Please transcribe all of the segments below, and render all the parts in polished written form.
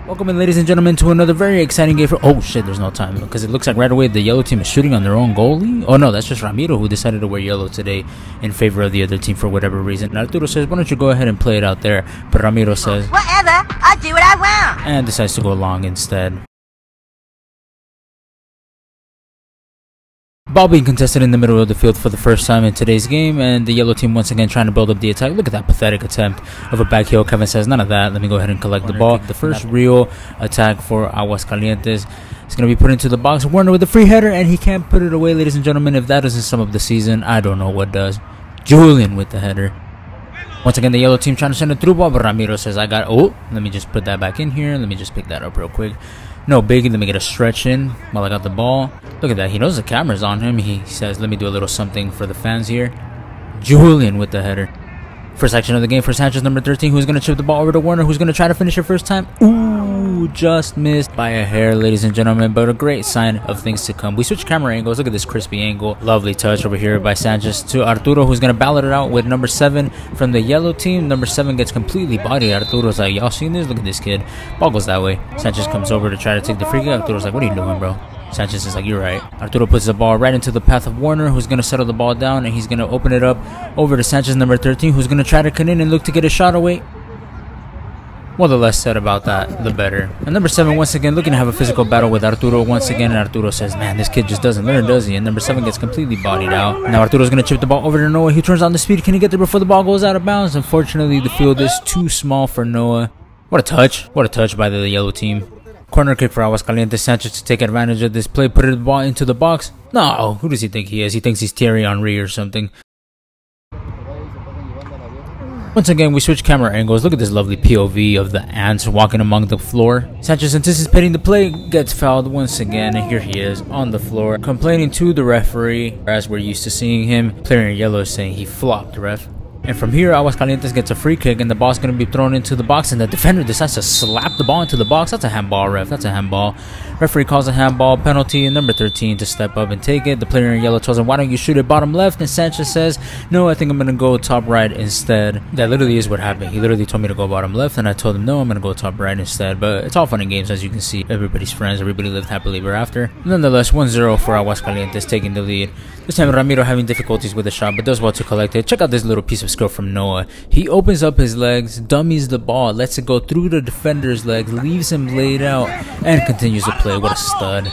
Welcome in, ladies and gentlemen, to another very exciting game for... Oh shit, there's no time because it looks like right away the yellow team is shooting on their own goalie. Oh no, that's just Ramiro who decided to wear yellow today in favor of the other team for whatever reason. Arturo says, why don't you go ahead and play it out there? But Ramiro says, whatever, I'll do what I want. And decides to go long instead. Ball being contested in the middle of the field for the first time in today's game, and the yellow team once again trying to build up the attack. Look at that pathetic attempt of a back heel. Kevin says, none of that. Let me go ahead and collect the ball. The first real attack for Aguascalientes is going to be put into the box. Warner with the free header, and he can't put it away, ladies and gentlemen. If that doesn't sum up the season, I don't know what does. Julian with the header. Once again, the yellow team trying to send a through ball, but Ramiro says, oh, let me just put that back in here. Let me just pick that up real quick. No biggie, let me get a stretch in while I got the ball. Look at that, he knows the camera's on him. He says, let me do a little something for the fans here. Julian with the header. First action of the game for Sanchez, number 13, who's going to chip the ball over to Warner, who's going to try to finish it first time. Ooh, just missed by a hair, ladies and gentlemen, but a great sign of things to come. We switch camera angles. Look at this crispy angle. Lovely touch over here by Sanchez to Arturo, who's going to ballot it out with number 7 from the yellow team. Number 7 gets completely bodied. Arturo's like, y'all seen this? Look at this kid. Ball goes that way. Sanchez comes over to try to take the free kick. Arturo's like, what are you doing, bro? Sanchez is like, you're right. Arturo puts the ball right into the path of Warner, who's going to settle the ball down, and he's going to open it up over to Sanchez, number 13, who's going to try to cut in and look to get a shot away. Well, the less said about that, the better. And number 7, once again, looking to have a physical battle with Arturo once again, and Arturo says, man, this kid just doesn't learn, does he? And number 7 gets completely bodied out. Now Arturo's going to chip the ball over to Noah. He turns on the speed. Can he get there before the ball goes out of bounds? Unfortunately, the field is too small for Noah. What a touch. What a touch by the yellow team. Corner kick for Aguascalientes. Sanchez to take advantage of this play, put the ball into the box. No, who does he think he is? He thinks he's Thierry Henry or something. Once again, we switch camera angles. Look at this lovely POV of the ants walking among the floor. Sanchez anticipating the play, gets fouled once again, and here he is on the floor, complaining to the referee, as we're used to seeing him. Player in yellow is saying he flopped, ref. And from here, Aguascalientes gets a free kick, and the ball's going to be thrown into the box, and the defender decides to slap the ball into the box. That's a handball, ref. That's a handball. Referee calls a handball penalty, and number 13 to step up and take it. The player in yellow tells him, why don't you shoot it bottom left? And Sanchez says, no, I think I'm going to go top right instead. That literally is what happened. He literally told me to go bottom left, and I told him, no, I'm going to go top right instead. But it's all fun and games, as you can see. Everybody's friends. Everybody lived happily ever after. Nonetheless, 1-0 for Aguascalientes, taking the lead. This time, Ramiro having difficulties with the shot, but does well to collect it. Check out this little piece of skill from Noah. He opens up his legs, dummies the ball, lets it go through the defender's legs, leaves him laid out, and continues to play. What a stud.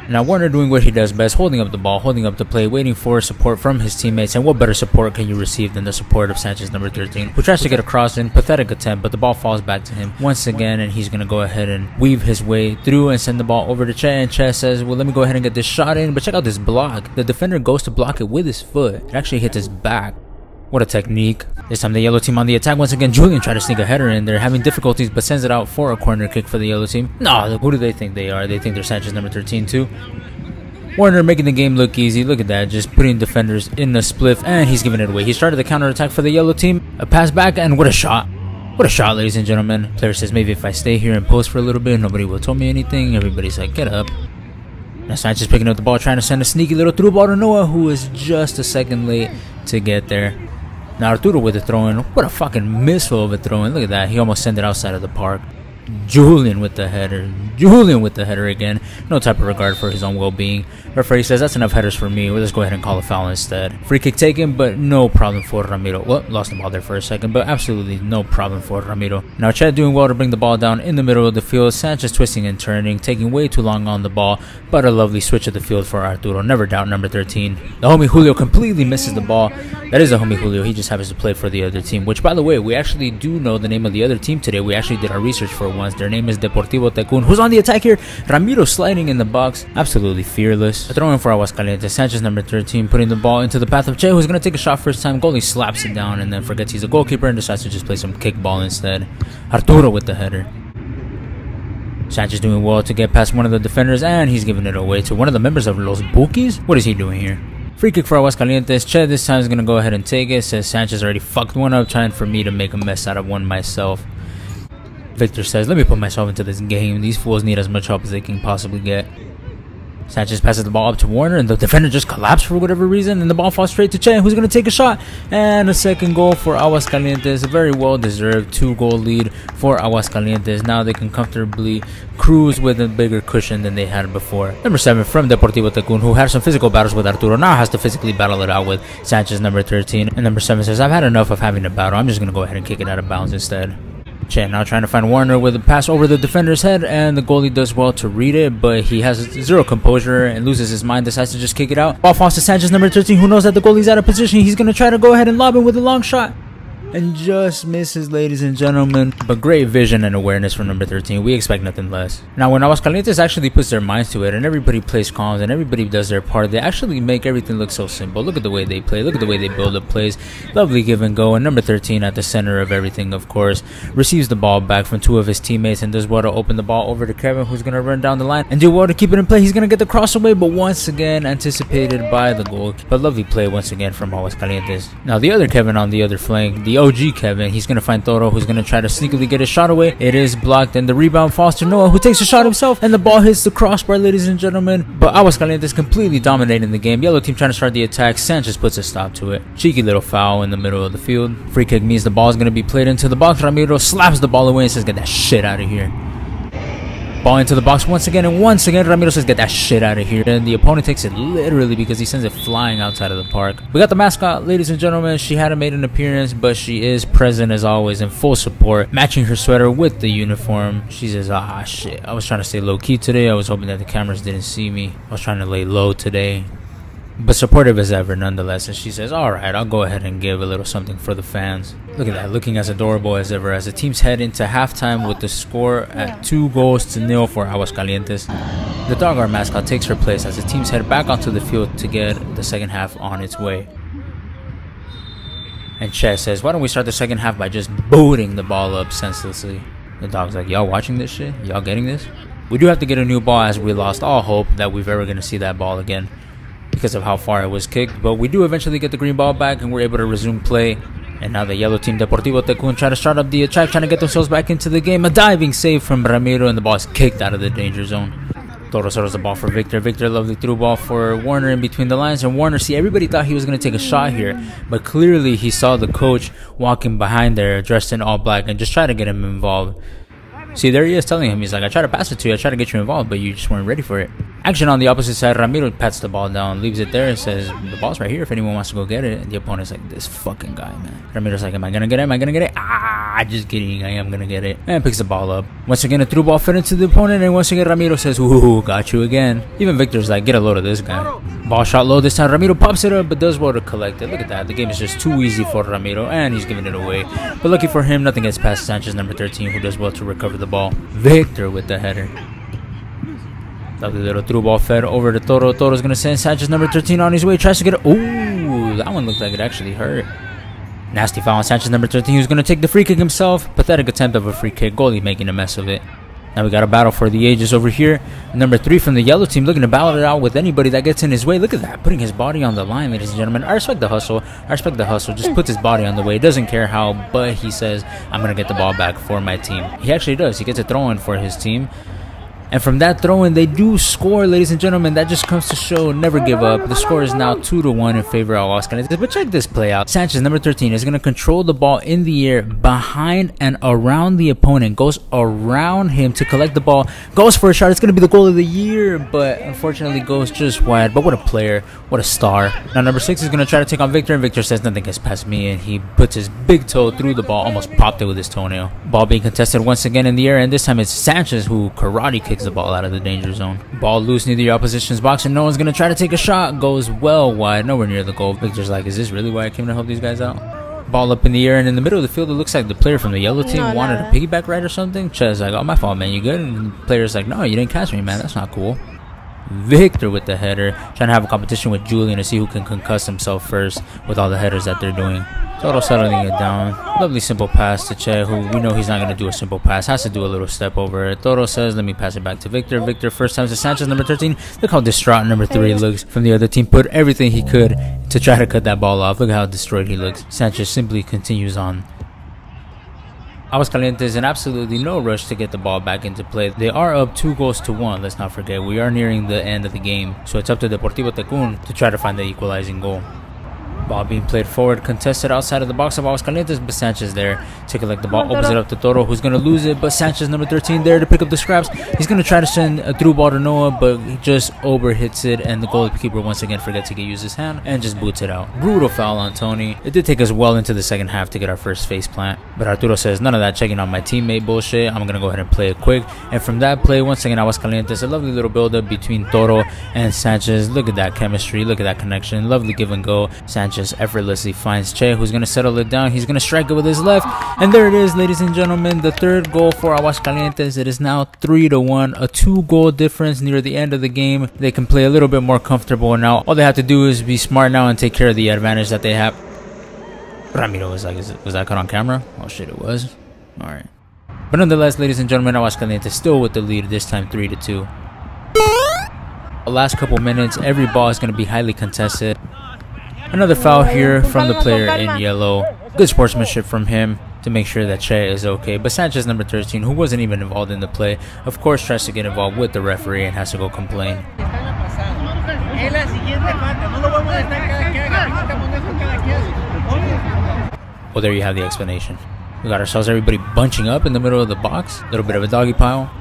Now Warner doing what he does best, holding up the ball, holding up the play, waiting for support from his teammates, and what better support can you receive than the support of Sanchez, number 13, who tries to get a cross in. Pathetic attempt, but the ball falls back to him once again, and he's going to go ahead and weave his way through and send the ball over to Che, and Che says, well, let me go ahead and get this shot in, but check out this block. The defender goes to block it with his foot. It actually hits his back. What a technique. This time the yellow team on the attack. Once again, Julian tried to sneak a header in. They're having difficulties, but sends it out for a corner kick for the yellow team. No, who do they think they are? They think they're Sanchez, number 13 too. Warner making the game look easy. Look at that, just putting defenders in the spliff, and he's giving it away. He started the counter attack for the yellow team. A pass back, and what a shot. What a shot, ladies and gentlemen. Player says, maybe if I stay here and post for a little bit, nobody will tell me anything. Everybody's like, get up. Now Sanchez picking up the ball, trying to send a sneaky little through ball to Noah, who is just a second late to get there. Now Arturo with the throw-in. What a fucking missile of a throw-in. Look at that. He almost sent it outside of the park. Julian with the header. Julian with the header again. No type of regard for his own well-being. Referee says, that's enough headers for me. We'll just go ahead and call a foul instead. Free kick taken, but no problem for Ramiro. Well, lost the ball there for a second, but absolutely no problem for Ramiro. Now Chad doing well to bring the ball down in the middle of the field. Sanchez twisting and turning, taking way too long on the ball, but a lovely switch of the field for Arturo. Never doubt number 13. The homie Julio completely misses the ball. That is the homie Julio. He just happens to play for the other team, which, by the way, we actually do know the name of the other team today. We actually did our research for once. Their name is Deportivo Tecún. Who's on the attack here? Ramiro sliding in the box. Absolutely fearless. A throw in for Aguascalientes. Sanchez, number 13, putting the ball into the path of Che, who's going to take a shot first time. Goalie slaps it down and then forgets he's a goalkeeper and decides to just play some kickball instead. Arturo with the header. Sanchez doing well to get past one of the defenders, and he's giving it away to one of the members of Los Bookies. What is he doing here? Free kick for Aguascalientes. Che this time is going to go ahead and take it. Says Sanchez already fucked one up, trying for me to make a mess out of one myself. Victor says, let me put myself into this game. These fools need as much help as they can possibly get. Sanchez passes the ball up to Warner, and the defender just collapsed for whatever reason, and the ball falls straight to Che, who's going to take a shot. And a second goal for Aguascalientes. A very well-deserved 2-goal lead for Aguascalientes. Now they can comfortably cruise with a bigger cushion than they had before. Number 7 from Deportivo Tecún, who had some physical battles with Arturo, now has to physically battle it out with Sanchez, number 13. And number 7 says, I've had enough of having to battle. I'm just going to go ahead and kick it out of bounds instead. Che now trying to find Warner with a pass over the defender's head, and the goalie does well to read it, but he has zero composure and loses his mind, decides to just kick it out. Ball falls to Sanchez, number 13, who knows that the goalie's out of position. He's going to try to go ahead and lob it with a long shot. And just misses, ladies and gentlemen. But great vision and awareness from number 13. We expect nothing less. Now, when Aguascalientes actually puts their minds to it and everybody plays calm and everybody does their part, they actually make everything look so simple. Look at the way they play. Look at the way they build up plays. Lovely give and go. And number 13 at the center of everything, of course, receives the ball back from 2 of his teammates and does well to open the ball over to Kevin, who's going to run down the line and do well to keep it in play. He's going to get the cross away, but once again anticipated by the goal. But lovely play once again from Aguascalientes. Now, the other Kevin on the other flank, the OG Kevin, he's going to find Toro, who's going to try to sneakily get his shot away. It is blocked, and the rebound falls to Noah, who takes a shot himself, and the ball hits the crossbar, ladies and gentlemen. But Aguascalientes completely dominating the game. Yellow team trying to start the attack. Sanchez puts a stop to it. Cheeky little foul in the middle of the field. Free kick means the ball is going to be played into the box. Ramiro slaps the ball away and says, get that shit out of here. Ball into the box once again, and once again Ramiro says, get that shit out of here. And the opponent takes it literally because he sends it flying outside of the park. We got the mascot, ladies and gentlemen. She hadn't made an appearance, but she is present as always in full support, matching her sweater with the uniform. She says, ah shit, I was trying to stay low-key today. I was hoping that the cameras didn't see me. I was trying to lay low today, but supportive as ever nonetheless. And she says, alright, I'll go ahead and give a little something for the fans. Look at that, looking as adorable as ever as the teams head into halftime with the score at 2-0 for Aguascalientes. The dog, our mascot, takes her place as the teams head back onto the field to get the second half on its way. And Che says, why don't we start the second half by just booting the ball up senselessly. The dog's like, y'all watching this shit? Y'all getting this? We do have to get a new ball as we lost all hope that we've ever going to see that ball again because of how far it was kicked. But we do eventually get the green ball back and we're able to resume play. And now the yellow team, Deportivo Tecún, try to start up the attack, trying to get themselves back into the game. A diving save from Ramiro, and the ball is kicked out of the danger zone. Toro throws the ball for Victor. Victor, lovely through ball for Warner in between the lines. And Warner, see, everybody thought he was going to take a shot here, but clearly he saw the coach walking behind there, dressed in all black, and just try to get him involved. See, there he is telling him, he's like, I tried to pass it to you, I tried to get you involved, but you just weren't ready for it. Action on the opposite side, Ramiro pats the ball down, leaves it there, and says, the ball's right here if anyone wants to go get it. And the opponent's like, this fucking guy, man. Ramiro's like, am I gonna get it? Am I gonna get it? Ah, just kidding, I am gonna get it. And picks the ball up. Once again, a through ball fed into the opponent, and once again, Ramiro says, ooh, got you again. Even Victor's like, get a load of this guy. Ball shot low this time, Ramiro pops it up, but does well to collect it. Look at that, the game is just too easy for Ramiro, and he's giving it away. But lucky for him, nothing gets past Sanchez, number 13, who does well to recover the ball. Victor with the header. Lovely little through ball fed over to Toro. Toro's going to send Sanchez, number 13, on his way. Tries to get it. Ooh, that one looked like it actually hurt. Nasty foul on Sanchez, number 13, who's going to take the free kick himself. Pathetic attempt of a free kick. Goalie making a mess of it. Now we got a battle for the ages over here. Number 3 from the yellow team looking to battle it out with anybody that gets in his way. Look at that, putting his body on the line, ladies and gentlemen. I respect the hustle. I respect the hustle. Just puts his body on the way. Doesn't care how, but he says, I'm going to get the ball back for my team. He actually does. He gets a throw-in for his team. And from that throw-in, they do score, ladies and gentlemen. That just comes to show never give up. The score is now 2-1 in favor of Aguascalientes. But check this play out. Sanchez, number 13, is going to control the ball in the air behind and around the opponent. Goes around him to collect the ball. Goes for a shot. It's going to be the goal of the year, but unfortunately goes just wide. But what a player. What a star. Now number 6 is going to try to take on Victor, and Victor says nothing gets past me, and he puts his big toe through the ball. Almost popped it with his toenail. Ball being contested once again in the air, and this time it's Sanchez who karate kicks the ball out of the danger zone. Ball loose near the opposition's box, and no one's gonna try to take a shot. Goes well wide, nowhere near the goal. Victor's like, is this really why I came to help these guys out? Ball up in the air, and in the middle of the field, it looks like the player from the yellow team wanted a piggyback ride or something. Che's like, oh, my fault, man, you good? And the player's like, no, you didn't catch me, man, that's not cool. Victor with the header, trying to have a competition with Julian to see who can concuss himself first with all the headers that they're doing. Toro settling it down. Lovely simple pass to Che, who we know he's not going to do a simple pass. Has to do a little step over it. Toro says, let me pass it back to Victor. Victor first time to Sanchez, number 13. Look how distraught number 3 looks from the other team. Put everything he could to try to cut that ball off. Look how destroyed he looks. Sanchez simply continues on. Aguascalientes in absolutely no rush to get the ball back into play. They are up 2-1. Let's not forget, we are nearing the end of the game, so it's up to Deportivo Tecún to try to find the equalizing goal. Ball being played forward, contested outside of the box of Aguascalientes, but Sanchez there to collect the ball, opens it up to Toro, who's going to lose it, but Sanchez, number 13, there to pick up the scraps. He's going to try to send a through ball to Noah, but he just overhits it, and the goalkeeper once again forgets to use his hand and just boots it out. Brutal foul on Tony. It did take us well into the second half to get our first face plant, but Arturo says, none of that checking on my teammate bullshit. I'm going to go ahead and play it quick, and from that play, once again, Aguascalientes, a lovely little build-up between Toro and Sanchez. Look at that chemistry, look at that connection, lovely give and go. Sanchez effortlessly finds Che, who's going to settle it down. He's going to strike it with his left, and there it is, ladies and gentlemen, the third goal for Aguascalientes. It is now 3-1, a 2-goal difference near the end of the game. They can play a little bit more comfortable now. All they have to do is be smart now and take care of the advantage that they have. Ramiro was like, was that caught on camera? Oh shit, it was. All right, but nonetheless, ladies and gentlemen, Aguascalientes still with the lead, this time 3-2. The last couple minutes, every ball is going to be highly contested. Another foul here from the player in yellow. Good sportsmanship from him to make sure that Che is okay. But Sanchez, number 13, who wasn't even involved in the play, of course tries to get involved with the referee and has to go complain. Well, there you have the explanation. We got ourselves everybody bunching up in the middle of the box. A little bit of a doggy pile.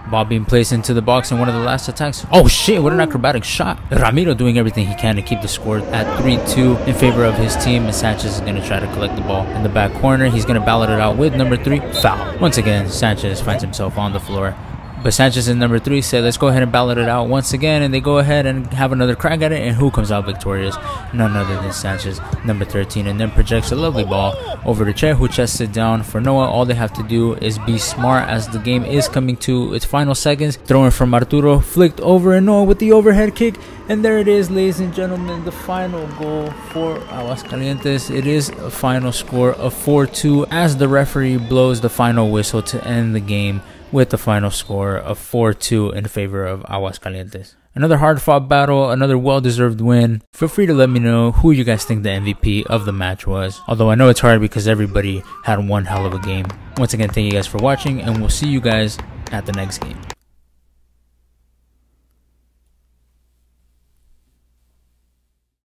Ball being placed into the box in one of the last attacks. Oh shit, what an acrobatic shot. Ramiro doing everything he can to keep the score at 3-2 in favor of his team, and Sanchez is going to try to collect the ball in the back corner. He's going to ballot it out with number 3. Foul. Once again, Sanchez finds himself on the floor. But Sanchez and number 3 said, let's go ahead and ballot it out once again, and they go ahead and have another crack at it, and who comes out victorious? None other than Sanchez, number 13, and then projects a lovely ball over to Che, who chests it down for Noah. All they have to do is be smart as the game is coming to its final seconds. Throwing from Arturo, flicked over, and Noah with the overhead kick, and there it is, ladies and gentlemen, the final goal for Aguascalientes. It is a final score of 4-2 as the referee blows the final whistle to end the game with the final score of 4-2 in favor of Aguascalientes. Another hard-fought battle, another well-deserved win. Feel free to let me know who you guys think the MVP of the match was. Although I know it's hard because everybody had one hell of a game. Once again, thank you guys for watching, and we'll see you guys at the next game.